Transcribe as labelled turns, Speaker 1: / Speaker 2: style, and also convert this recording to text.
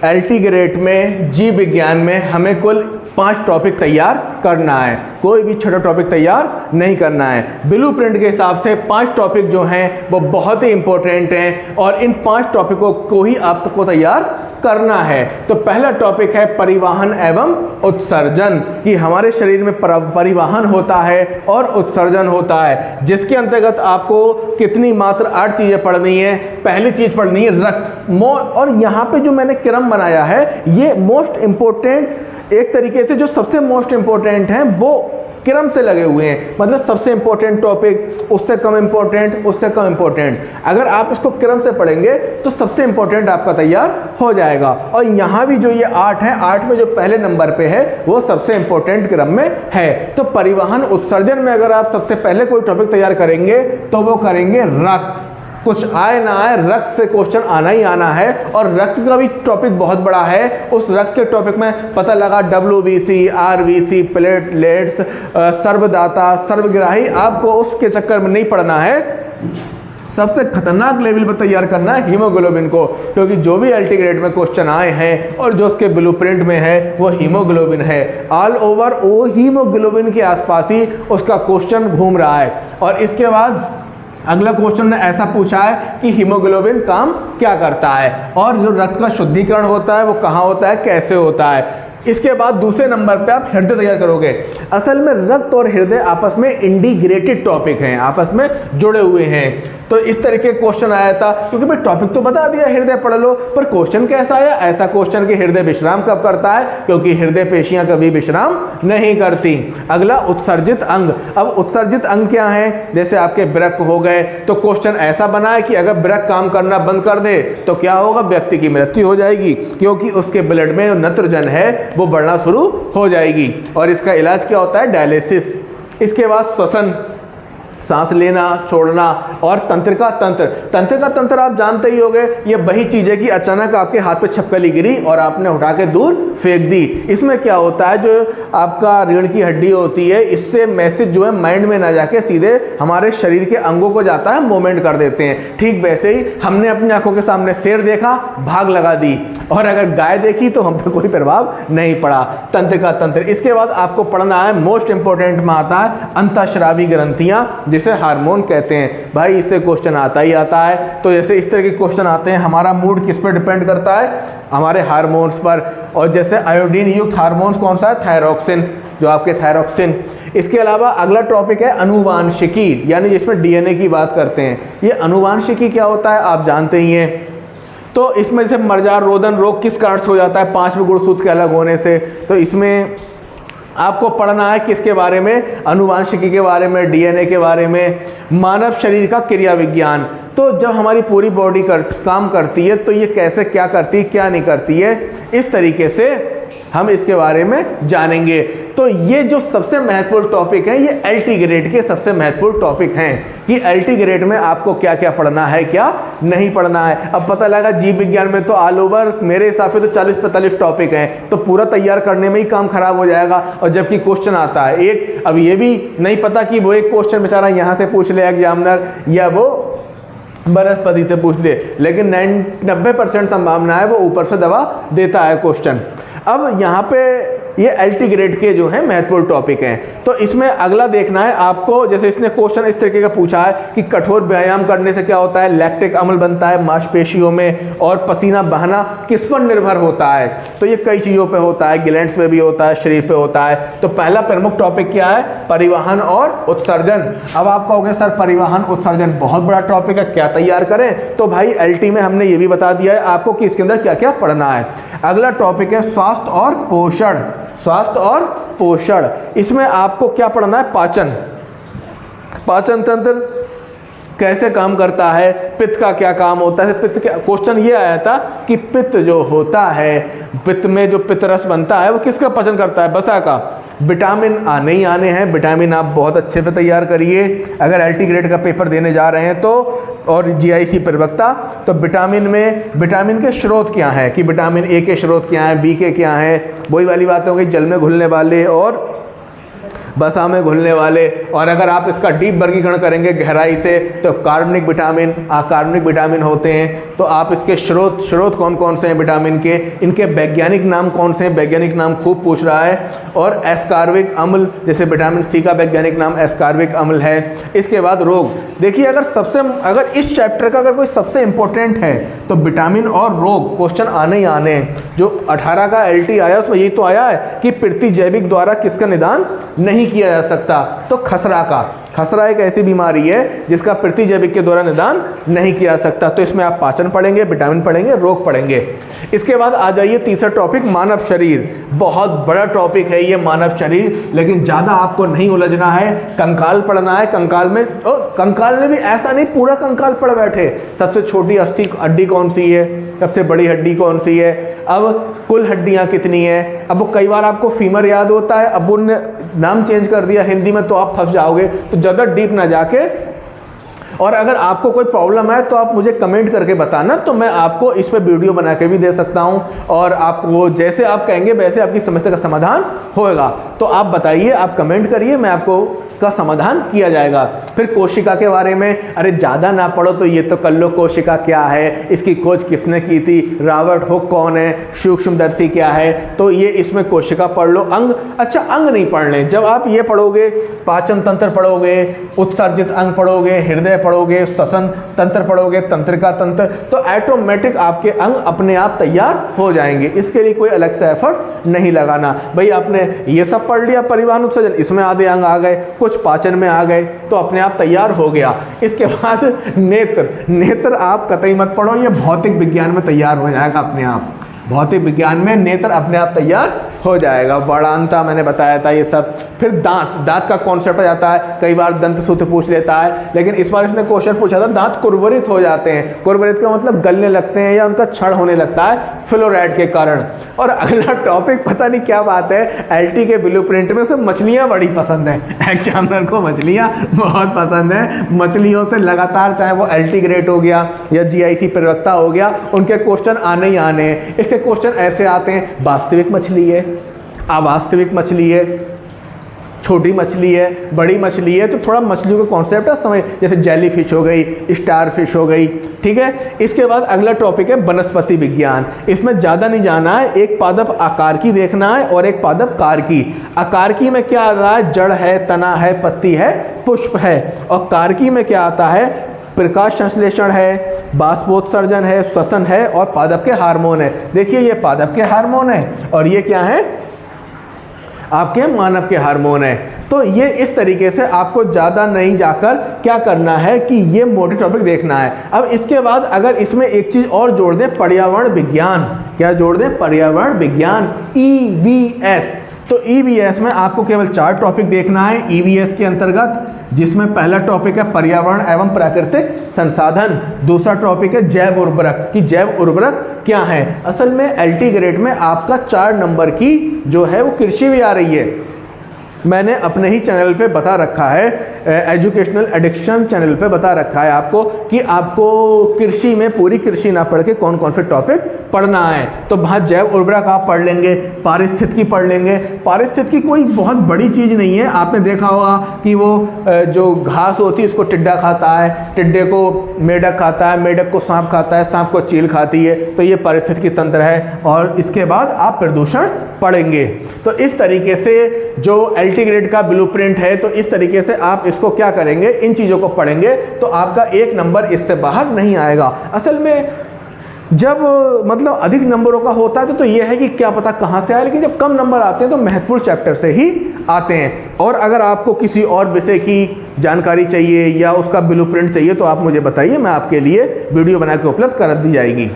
Speaker 1: LT grade में जीव विज्ञान में हमें कुल 5 टॉपिक तैयार करना है, कोई भी छोटा टॉपिक तैयार नहीं करना है। ब्लूप्रिंट के हिसाब से 5 टॉपिक जो हैं वो बहुत ही इंपॉर्टेंट हैं और इन 5 टॉपिकों को ही आपको तैयार करना है। तो पहला टॉपिक है परिवहन एवं उत्सर्जन, कि हमारे शरीर में परिवहन होता है और उत्सर्जन होता है, जिसके अंतर्गत आपको कितनी मात्र 8 चीज़ें पढ़नी है। पहली चीज़ पढ़नी है रक्त, और यहाँ पे जो मैंने क्रम बनाया है ये मोस्ट इम्पोर्टेंट, एक तरीके से जो सबसे मोस्ट इम्पोर्टेंट हैं वो क्रम से लगे हुए हैं, मतलब सबसे इंपॉर्टेंट टॉपिक, उससे कम इंपॉर्टेंट, उससे कम इंपॉर्टेंट। अगर आप इसको क्रम से पढ़ेंगे तो सबसे इंपॉर्टेंट आपका तैयार हो जाएगा। और यहाँ भी जो ये 8 है, 8 में जो पहले नंबर पे है वो सबसे इंपॉर्टेंट क्रम में है। तो परिवहन उत्सर्जन में अगर आप सबसे पहले कोई टॉपिक तैयार करेंगे तो वो करेंगे रक्त। कुछ आए ना आए, रक्त से क्वेश्चन आना ही आना है, और रक्त का भी टॉपिक बहुत बड़ा है। उस रक्त के टॉपिक में पता लगा WBC, RBC, प्लेटलेट्स, सर्वदाता, सर्वग्राही, आपको उसके चक्कर में नहीं पड़ना है। सबसे खतरनाक लेवल पर तैयार करना है हीमोग्लोबिन को, क्योंकि जो भी एलटी ग्रेड में क्वेश्चन आए हैं और जो उसके ब्लूप्रिंट में है वो हीमोग्लोबिन है। ऑल ओवर वो हीमोग्लोबिन के आसपास ही उसका क्वेश्चन घूम रहा है। और इसके बाद अगला क्वेश्चन ने ऐसा पूछा है कि हीमोग्लोबिन काम क्या करता है, और जो रक्त का शुद्धिकरण होता है वो कहाँ होता है, कैसे होता है। इसके बाद दूसरे नंबर पे आप हृदय तैयार करोगे। असल में रक्त और हृदय आपस में इंटीग्रेटेड टॉपिक हैं, आपस में जुड़े हुए हैं। तो इस तरीके क्वेश्चन आया था, क्योंकि भाई टॉपिक तो बता दिया हृदय पढ़ लो, पर क्वेश्चन कैसा आया, ऐसा क्वेश्चन कि हृदय विश्राम कब करता है, क्योंकि हृदय पेशियां कभी विश्राम नहीं करती। अगला उत्सर्जित अंग। अब उत्सर्जित अंग क्या है, जैसे आपके वृक्क हो गए, तो क्वेश्चन ऐसा बना है कि अगर वृक्क काम करना बंद कर दे तो क्या होगा, व्यक्ति की मृत्यु हो जाएगी, क्योंकि उसके ब्लड में नत्रजन है वो बढ़ना शुरू हो जाएगी। और इसका इलाज क्या होता है, डायलिसिस। इसके बाद श्वसन, सांस लेना छोड़ना, और तंत्रिका तंत्र। तंत्रिका तंत्र आप जानते ही होंगे, ये वही चीज़ है कि अचानक आपके हाथ पे छपकली गिरी और आपने उठा के दूर फेंक दी। इसमें क्या होता है, जो आपका रीढ़ की हड्डी होती है, इससे मैसेज जो है माइंड में ना जाके सीधे हमारे शरीर के अंगों को जाता है, मूवमेंट कर देते हैं। ठीक वैसे ही हमने अपनी आंखों के सामने शेर देखा, भाग लगा दी, और अगर गाय देखी तो हम पे कोई प्रभाव नहीं पड़ा। तंत्रिका तंत्र। इसके बाद आपको पढ़ना है, मोस्ट इंपॉर्टेंट में आता है अंतःस्रावी ग्रंथियां, जिसे हार्मोन कहते हैं। भाई इससे क्वेश्चन आता ही आता है। तो जैसे इस तरह के क्वेश्चन आते हैं, हमारा मूड किस पर डिपेंड करता है, हमारे हार्मोन्स पर। और जैसे आयोडीन युक्त हार्मोन्स कौन सा है, थायरोक्सिन, जो आपके थायरोक्सिन। इसके अलावा अगला टॉपिक है अनुवांशिकी, यानी जिसमें डीएनए की बात करते हैं। ये अनुवांशिकी क्या होता है आप जानते ही हैं। तो इसमें जैसे मर्जार रोदन रोग किस कारण से हो जाता है, 5वें गुणसूत्र के अलग होने से। तो इसमें आपको पढ़ना है किसके बारे में, अनुवांशिकी के बारे में, डीएनए के बारे में, मानव शरीर का क्रिया विज्ञान। तो जब हमारी पूरी बॉडी काम करती है तो ये कैसे क्या करती है, क्या नहीं करती है, इस तरीके से हम इसके बारे में जानेंगे। तो ये जो सबसे महत्वपूर्ण टॉपिक है, ये एलटी ग्रेड के सबसे महत्वपूर्ण टॉपिक हैं कि एलटी ग्रेड में आपको क्या क्या पढ़ना है, क्या नहीं पढ़ना है। अब पता लगा जीव विज्ञान में तो ऑल ओवर मेरे हिसाब से तो 40-45 टॉपिक हैं, तो पूरा तैयार करने में ही काम खराब हो जाएगा। और जबकि क्वेश्चन आता है एक, अब ये भी नहीं पता कि वो एक क्वेश्चन बेचारा यहाँ से पूछ ले एग्जामिनर या वो वनस्पति से पूछ ले, लेकिन 90% संभावना है वो ऊपर से दवा देता है क्वेश्चन। अब यहाँ पे ये एलटी ग्रेड के जो है महत्वपूर्ण टॉपिक हैं। तो इसमें अगला देखना है आपको, जैसे इसने क्वेश्चन इस तरीके का पूछा है कि कठोर व्यायाम करने से क्या होता है, लैक्टिक अम्ल बनता है मांसपेशियों में, और पसीना बहाना किस पर निर्भर होता है, तो ये कई चीज़ों पे होता है, ग्लैंड्स पे भी होता है, शरीर पे होता है। तो पहला प्रमुख टॉपिक क्या है, परिवहन और उत्सर्जन। अब आप कहोगे सर परिवहन उत्सर्जन बहुत बड़ा टॉपिक है, क्या तैयार करें। तो भाई एलटी में हमने ये भी बता दिया है आपको कि इसके अंदर क्या क्या पढ़ना है। अगला टॉपिक है स्वास्थ्य और पोषण। स्वास्थ्य और पोषण, इसमें आपको क्या पढ़ना है, पाचन, पाचन तंत्र कैसे काम करता है, पित्त का क्या काम होता है। पित्त का क्वेश्चन ये आया था कि पित्त जो होता है, पित्त में जो पित्त रस बनता है वो किसका पाचन करता है, वसा का। विटामिन आने ही आने हैं, विटामिन आप बहुत अच्छे से तैयार करिए अगर एलटी ग्रेड का पेपर देने जा रहे हैं तो, और जीआईसी प्रवक्ता। तो विटामिन में विटामिन के स्रोत क्या हैं, कि विटामिन ए के स्रोत क्या हैं, बी के क्या हैं, वही वाली बातें हो गई, जल में घुलने वाले और वसा में घुलने वाले। और अगर आप इसका डीप वर्गीकरण करेंगे गहराई से तो कार्बनिक विटामिन, अकार्बनिक विटामिन होते हैं। तो आप इसके स्रोत कौन कौन से हैं विटामिन के, इनके वैज्ञानिक नाम कौन से हैं, वैज्ञानिक नाम खूब पूछ रहा है। और एस्कार्बिक अम्ल, जैसे विटामिन सी का वैज्ञानिक नाम एस्कार्बिक अम्ल है। इसके बाद रोग, देखिए अगर इस चैप्टर का अगर कोई सबसे इंपॉर्टेंट है तो विटामिन और रोग क्वेश्चन आने ही आने हैं। जो 18 का LT आया उसमें यही तो आया है कि प्रतिजैविक द्वारा किसका निदान नहीं किया जा सकता, तो खसरा का। खसरा एक ऐसी बीमारी है जिसका प्रतिजैविक के द्वारा निदान नहीं किया जा सकता। तो इसमें आप पाचन पढ़ेंगे, विटामिन पढ़ेंगे, रोग पढ़ेंगे। इसके बाद आ जाइए तीसरा टॉपिक, मानव शरीर। बहुत बड़ा टॉपिक है ये मानव शरीर, लेकिन ज़्यादा आपको नहीं उलझना है। कंकाल पढ़ना है। कंकाल में भी ऐसा नहीं पूरा कंकाल पढ़ बैठे। सबसे छोटी हड्डी कौन सी है, सबसे बड़ी हड्डी कौन सी है, अब कुल हड्डियाँ कितनी है। अब वो कई बार आपको फीमर याद होता है, अब उनने नाम चेंज कर दिया हिंदी में तो आप फंस जाओगे। तो ज़्यादा डीप ना जाके, और अगर आपको कोई प्रॉब्लम है तो आप मुझे कमेंट करके बताना, तो मैं आपको इस पर वीडियो बना के भी दे सकता हूं। और आपको जैसे आप कहेंगे वैसे आपकी समस्या का समाधान होएगा। तो आप बताइए, आप कमेंट करिए, मैं आपको का समाधान किया जाएगा। फिर कोशिका के बारे में, अरे ज़्यादा ना पढ़ो तो ये तो कर लो, कोशिका क्या है, इसकी खोज किसने की थी, रॉबर्ट हुक कौन है, सूक्ष्मदर्शी क्या है, तो ये इसमें कोशिका पढ़ लो। अंग, अच्छा अंग नहीं पढ़ने, जब आप ये पढ़ोगे, पाचन तंत्र पढ़ोगे, उत्सर्जित अंग पढ़ोगे, हृदय पढ़ोगे, श्वसन तंत्र पढ़ोगे, तंत्रिका तंत्र, तो ऑटोमेटिक आपके अंग अपने आप तैयार हो जाएंगे। इसके लिए कोई अलग से एफर्ट नहीं लगाना। भाई आपने ये सब पढ़ लिया, परिवहन उत्सर्जन, इसमें आधे अंग आ गए, कुछ पाचन में आ गए, तो अपने आप तैयार हो गया। इसके बाद नेत्र आप कतई मत पढ़ो, ये भौतिक विज्ञान में तैयार हो जाएगा अपने आप। भौतिक विज्ञान में नेत्र अपने आप तैयार हो जाएगा। वर्णांता मैंने बताया था ये सब। फिर दांत का कॉन्सेप्ट आ जाता है। कई बार दंत सूत्र पूछ लेता है, लेकिन इस बार इसने क्वेश्चन पूछा था दांत कुरवरित हो जाते हैं। कुरवरित का मतलब गलने लगते हैं या उनका क्षण होने लगता है फ्लोराइड के कारण। और अगला टॉपिक पता नहीं क्या बात है, LT के ब्लूप्रिंट में उसे मछलियाँ बड़ी पसंद है। एग्जामिनर को मछलियाँ बहुत पसंद है। मछलियों से लगातार, चाहे वो LT ग्रेड हो गया या GIC प्रवक्ता हो गया, उनके क्वेश्चन आने ही आने हैं। इसके क्वेश्चन ऐसे आते हैं, वास्तविक मछली है, अवास्तविक मछली है, छोटी मछली है, बड़ी मछली है, तो थोड़ा मछलियों का कॉन्सेप्ट है समझ, जैसे जेली फिश हो गई, स्टार फिश हो गई, ठीक है। इसके बाद अगला टॉपिक है वनस्पति विज्ञान। इसमें ज़्यादा नहीं जाना है, एक पादप आकार की देखना है और एक पादप कारकी। आकारकी में क्या आता है, जड़ है, तना है, पत्ती है, पुष्प है। और कारकी में क्या आता है, प्रकाश संश्लेषण है, बाष्पोत्सर्जन है, श्वसन है और पादप के हार्मोन है। देखिए ये पादप के हार्मोन है और ये क्या है, आपके मानव के हार्मोन है। तो ये इस तरीके से आपको ज़्यादा नहीं जाकर क्या करना है कि ये मोटे टॉपिक देखना है। अब इसके बाद अगर इसमें एक चीज़ और जोड़ दें, पर्यावरण विज्ञान। क्या जोड़ दें, पर्यावरण विज्ञान, EVS। तो EVS में आपको केवल 4 टॉपिक देखना है EVS के अंतर्गत, जिसमें पहला टॉपिक है पर्यावरण एवं प्राकृतिक संसाधन। दूसरा टॉपिक है जैव उर्वरक, कि जैव उर्वरक क्या है। असल में LT ग्रेड में आपका 4 नंबर की जो है वो कृषि भी आ रही है। मैंने अपने ही चैनल पे बता रखा है, एजुकेशनल एडिक्शन चैनल पे बता रखा है आपको कि आपको कृषि में पूरी कृषि ना पढ़ के कौन कौन से टॉपिक पढ़ना है। तो वहाँ जैव उर्वरक आप पढ़ लेंगे, पारिस्थितिकी पढ़ लेंगे। पारिस्थितिकी कोई बहुत बड़ी चीज़ नहीं है। आपने देखा होगा कि वो जो घास होती है उसको टिड्डा खाता है, टिड्डे को मेढक खाता है, मेढक को सांप खाता है, सांप को चील खाती है। तो ये पारिस्थितिकी तंत्र है। और इसके बाद आप प्रदूषण पढ़ेंगे। तो इस तरीके से जो LT ग्रेड का ब्लूप्रिंट है, तो इस तरीके से आप इसको क्या करेंगे, इन चीज़ों को पढ़ेंगे तो आपका 1 नंबर इससे बाहर नहीं आएगा। असल में जब मतलब अधिक नंबरों का होता है तो ये है कि क्या पता कहाँ से आए, लेकिन जब कम नंबर आते हैं तो महत्वपूर्ण चैप्टर से ही आते हैं। और अगर आपको किसी और विषय की जानकारी चाहिए या उसका ब्लूप्रिंट चाहिए तो आप मुझे बताइए, मैं आपके लिए वीडियो बना के उपलब्ध कर दी जाएगी।